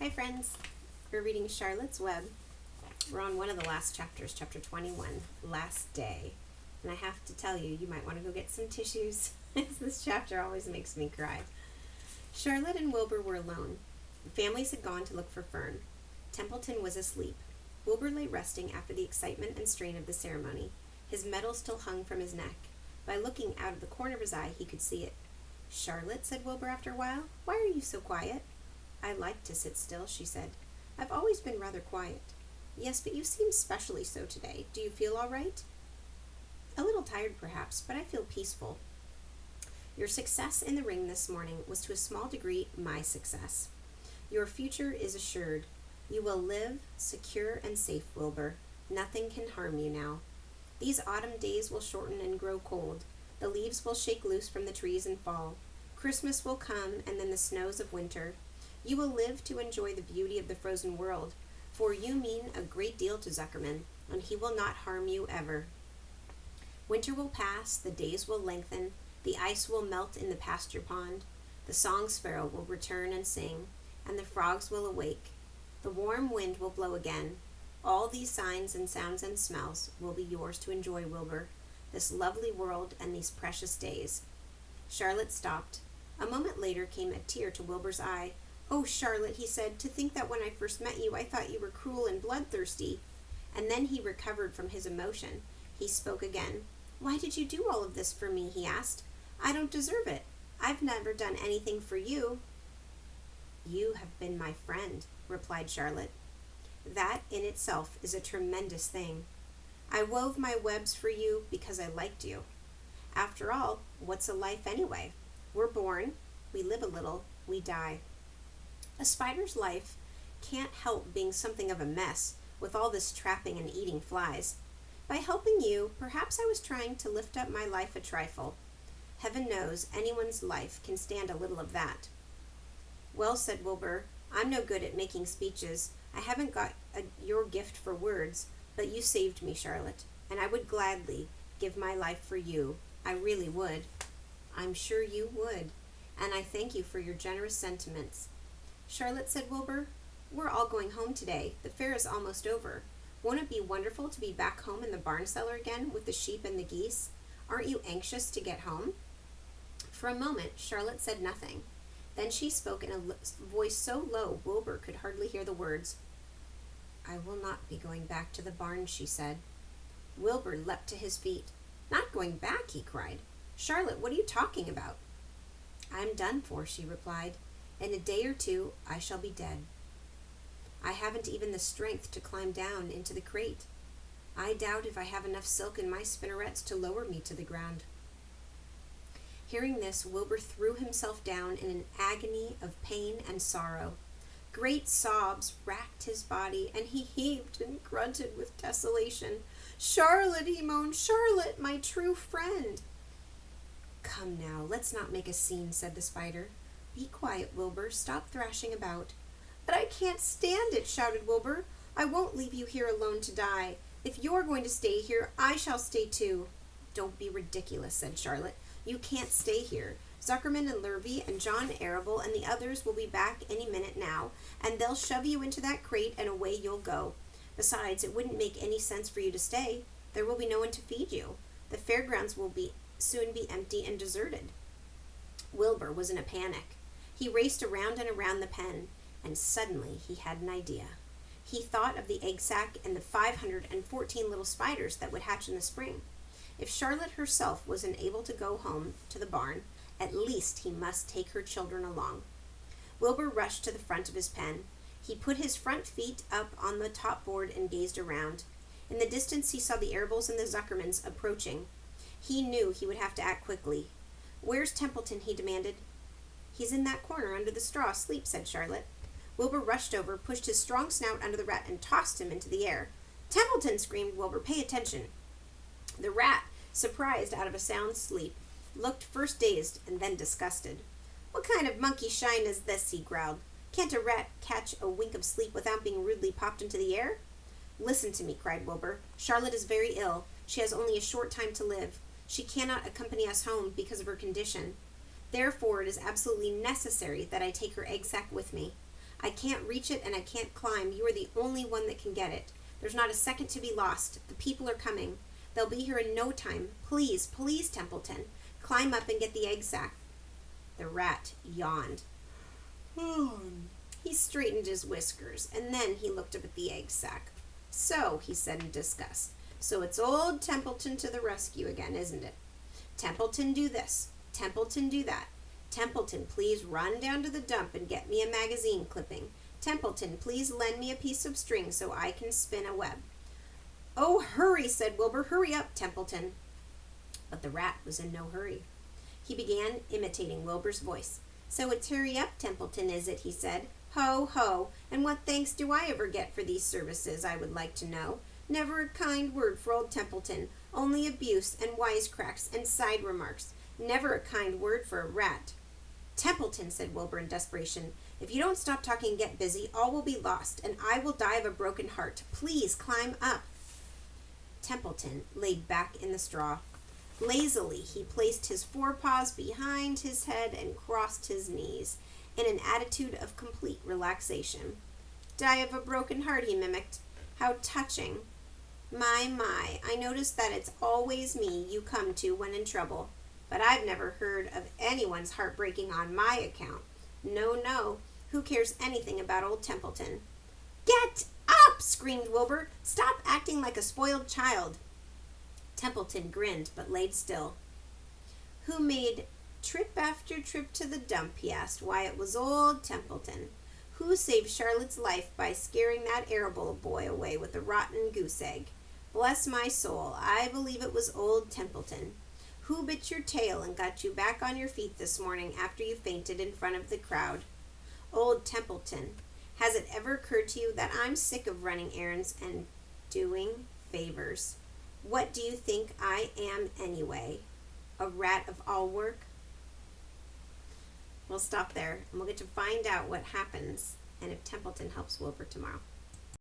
Hi friends, we're reading Charlotte's Web. We're on one of the last chapters, chapter 21, Last Day. And I have to tell you, you might want to go get some tissues, as this chapter always makes me cry. Charlotte and Wilbur were alone. The families had gone to look for Fern. Templeton was asleep. Wilbur lay resting after the excitement and strain of the ceremony. His medal still hung from his neck. By looking out of the corner of his eye, he could see it. "Charlotte," said Wilbur after a while, "why are you so quiet?" "I like to sit still," she said. "I've always been rather quiet." "Yes, but you seem specially so today. Do you feel all right?" "A little tired, perhaps, but I feel peaceful." "Your success in the ring this morning was to a small degree my success. Your future is assured. You will live secure and safe, Wilbur. Nothing can harm you now. These autumn days will shorten and grow cold. The leaves will shake loose from the trees and fall. Christmas will come, and then the snows of winter. You will live to enjoy the beauty of the frozen world, for you mean a great deal to Zuckerman, and he will not harm you ever. Winter will pass, the days will lengthen, the ice will melt in the pasture pond, the song sparrow will return and sing, and the frogs will awake. The warm wind will blow again. All these signs and sounds and smells will be yours to enjoy, Wilbur, this lovely world and these precious days." Charlotte stopped. A moment later came a tear to Wilbur's eye. "Oh, Charlotte," he said, "to think that when I first met you I thought you were cruel and bloodthirsty." And then he recovered from his emotion. He spoke again. "Why did you do all of this for me?" he asked. "I don't deserve it. I've never done anything for you." "You have been my friend," replied Charlotte. "That in itself is a tremendous thing. I wove my webs for you because I liked you. After all, what's a life anyway? We're born, we live a little, we die. A spider's life can't help being something of a mess with all this trapping and eating flies. By helping you, perhaps I was trying to lift up my life a trifle. Heaven knows anyone's life can stand a little of that." "Well," said Wilbur, "I'm no good at making speeches. I haven't got your gift for words, but you saved me, Charlotte, and I would gladly give my life for you. I really would." "I'm sure you would, and I thank you for your generous sentiments." "Charlotte," said Wilbur, "we're all going home today. The fair is almost over. Won't it be wonderful to be back home in the barn cellar again with the sheep and the geese? Aren't you anxious to get home?" For a moment, Charlotte said nothing. Then she spoke in a voice so low Wilbur could hardly hear the words. "I will not be going back to the barn," she said. Wilbur leapt to his feet. "Not going back?" he cried. "Charlotte, what are you talking about?" "I'm done for," she replied. "In a day or two I shall be dead. I haven't even the strength to climb down into the crate. I doubt if I have enough silk in my spinnerets to lower me to the ground." Hearing this, Wilbur threw himself down in an agony of pain and sorrow. Great sobs racked his body, and he heaved and grunted with desolation. "Charlotte," he moaned, "Charlotte, my true friend." "Come now, let's not make a scene," said the spider. "Be quiet, Wilbur. Stop thrashing about." "But I can't stand it," shouted Wilbur. "I won't leave you here alone to die. If you're going to stay here, I shall stay too." "Don't be ridiculous," said Charlotte. "You can't stay here. Zuckerman and Lurvy and John Arable and the others will be back any minute now, and they'll shove you into that crate and away you'll go. Besides, it wouldn't make any sense for you to stay. There will be no one to feed you. The fairgrounds will soon be empty and deserted." Wilbur was in a panic. He raced around and around the pen, and suddenly he had an idea. He thought of the egg sack and the 514 little spiders that would hatch in the spring. If Charlotte herself wasn't able to go home to the barn, at least he must take her children along. Wilbur rushed to the front of his pen. He put his front feet up on the top board and gazed around. In the distance he saw the Arables and the Zuckermans approaching. He knew he would have to act quickly. "Where's Templeton?" he demanded. "He's in that corner under the straw asleep," said Charlotte. Wilbur rushed over, pushed his strong snout under the rat, and tossed him into the air. "Templeton!" screamed Wilbur. "Pay attention." The rat, surprised out of a sound sleep, looked first dazed and then disgusted. "What kind of monkey shine is this?" he growled. "Can't a rat catch a wink of sleep without being rudely popped into the air?" "Listen to me," cried Wilbur. "Charlotte is very ill. She has only a short time to live. She cannot accompany us home because of her condition. Therefore, it is absolutely necessary that I take her egg sack with me. I can't reach it and I can't climb. You are the only one that can get it. There's not a second to be lost. The people are coming. They'll be here in no time. Please, please, Templeton, climb up and get the egg sack." The rat yawned. He straightened his whiskers, and then he looked up at the egg sack. "So," he said in disgust, "so it's old Templeton to the rescue again, isn't it? Templeton, do this. Templeton, do that. Templeton, please run down to the dump and get me a magazine clipping. Templeton, please lend me a piece of string so I can spin a web." "Oh, hurry," said Wilbur. "Hurry up, Templeton." But the rat was in no hurry. He began imitating Wilbur's voice. "So it's hurry up, Templeton, is it?" he said. "Ho, ho, and what thanks do I ever get for these services, I would like to know? Never a kind word for old Templeton, only abuse and wisecracks and side remarks. Never a kind word for a rat." "Templeton," said Wilbur in desperation, "if you don't stop talking and get busy, all will be lost, and I will die of a broken heart. Please climb up." Templeton lay back in the straw. Lazily, he placed his forepaws behind his head and crossed his knees in an attitude of complete relaxation. "Die of a broken heart," he mimicked. "How touching. My, I notice that it's always me you come to when in trouble. But I've never heard of anyone's heart breaking on my account. No, who cares anything about old Templeton?" "Get up!" screamed Wilbur. "Stop acting like a spoiled child." Templeton grinned but laid still. "Who made trip after trip to the dump?" he asked. "Why, it was old Templeton. Who saved Charlotte's life by scaring that Arable boy away with a rotten goose egg? Bless my soul, I believe it was old Templeton. Who bit your tail and got you back on your feet this morning after you fainted in front of the crowd? Old Templeton. Has it ever occurred to you that I'm sick of running errands and doing favors? What do you think I am anyway? A rat of all work?" We'll stop there, and we'll get to find out what happens and if Templeton helps Wilbur tomorrow.